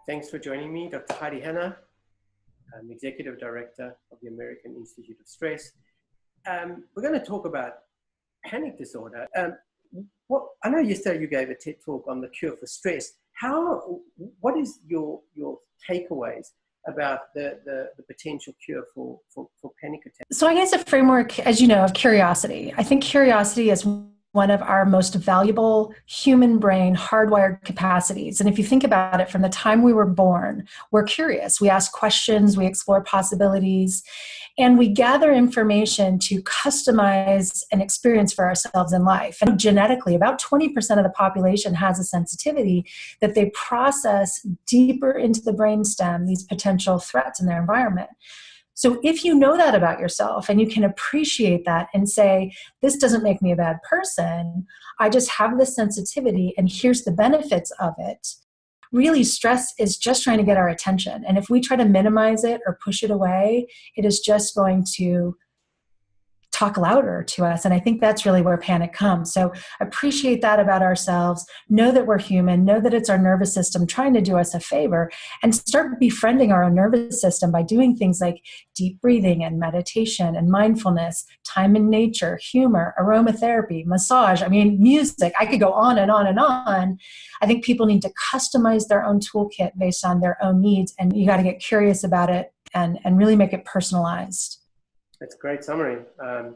Thanks for joining me, Dr. Heidi Hanna. I'm Executive Director of the American Institute of Stress. We're going to talk about panic disorder. I know yesterday you gave a TED Talk on the cure for stress. What is your takeaways about the potential cure for panic attacks? So I guess a framework, as you know, of curiosity. I think curiosity is one of our most valuable human brain hardwired capacities. And if you think about it, from the time we were born, we're curious. We ask questions, we explore possibilities, and we gather information to customize an experience for ourselves in life. And genetically, about 20% of the population has a sensitivity that they process deeper into the brainstem, these potential threats in their environment. So if you know that about yourself and you can appreciate that and say, this doesn't make me a bad person, I just have this sensitivity and here's the benefits of it. Really, stress is just trying to get our attention. And if we try to minimize it or push it away, it is just going to talk louder to us. And I think that's really where panic comes. So appreciate that about ourselves, know that we're human, know that it's our nervous system trying to do us a favor, and start befriending our own nervous system by doing things like deep breathing and meditation and mindfulness, time in nature, humor, aromatherapy, massage, music. I could go on and on and on. I think people need to customize their own toolkit based on their own needs, and you got to get curious about it and really make it personalized. That's a great summary. I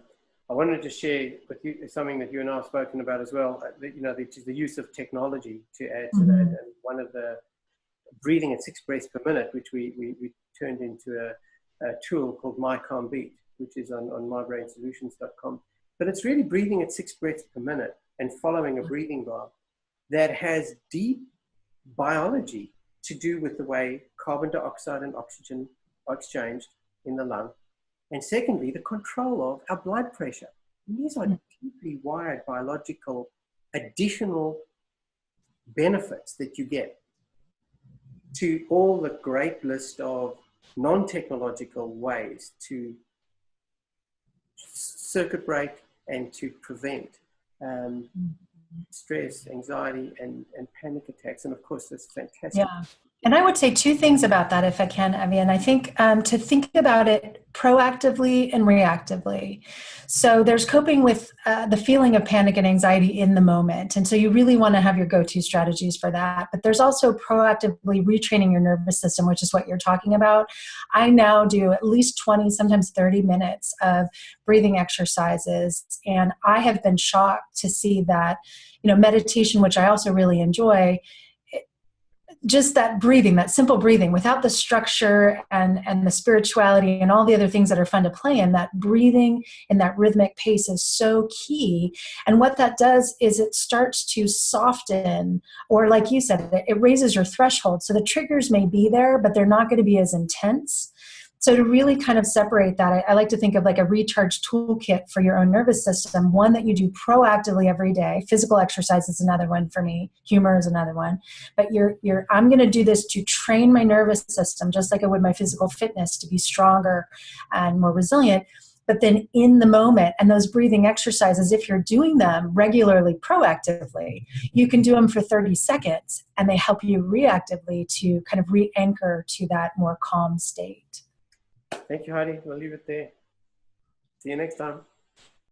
wanted to share with you something that you and I have spoken about as well, the use of technology to add to that. And one of the breathing at 6 breaths per minute, which we turned into a tool called My Calm Beat, which is on mybrainsolutions.com. But it's really breathing at 6 breaths per minute and following a breathing bar that has deep biology to do with the way carbon dioxide and oxygen are exchanged in the lung. And secondly, the control of our blood pressure. And these are deeply wired biological additional benefits that you get to all the great list of non-technological ways to circuit break and to prevent stress, anxiety, and panic attacks. And of course, that's fantastic. Yeah. And I would say two things about that, if I can, Evian. I think to think about it proactively and reactively. So there's coping with the feeling of panic and anxiety in the moment. And so you really want to have your go-to strategies for that. But there's also proactively retraining your nervous system, which is what you're talking about. I now do at least 20, sometimes 30 minutes of breathing exercises. And I have been shocked to see that, meditation, which I also really enjoy, just that breathing, that simple breathing without the structure and the spirituality and all the other things that are fun to play in, that breathing in that rhythmic pace is so key. And what that does is it starts to soften, or like you said, it raises your threshold. So the triggers may be there, but they're not going to be as intense. So to really kind of separate that, I like to think of like a recharge toolkit for your own nervous system, one that you do proactively every day. Physical exercise is another one for me. Humor is another one. But I'm going to do this to train my nervous system, just like I would my physical fitness, to be stronger and more resilient. But then in the moment, and those breathing exercises, if you're doing them regularly, proactively, you can do them for 30 seconds, and they help you reactively to kind of re-anchor to that more calm state. Thank you, Heidi. We'll leave it there. See you next time.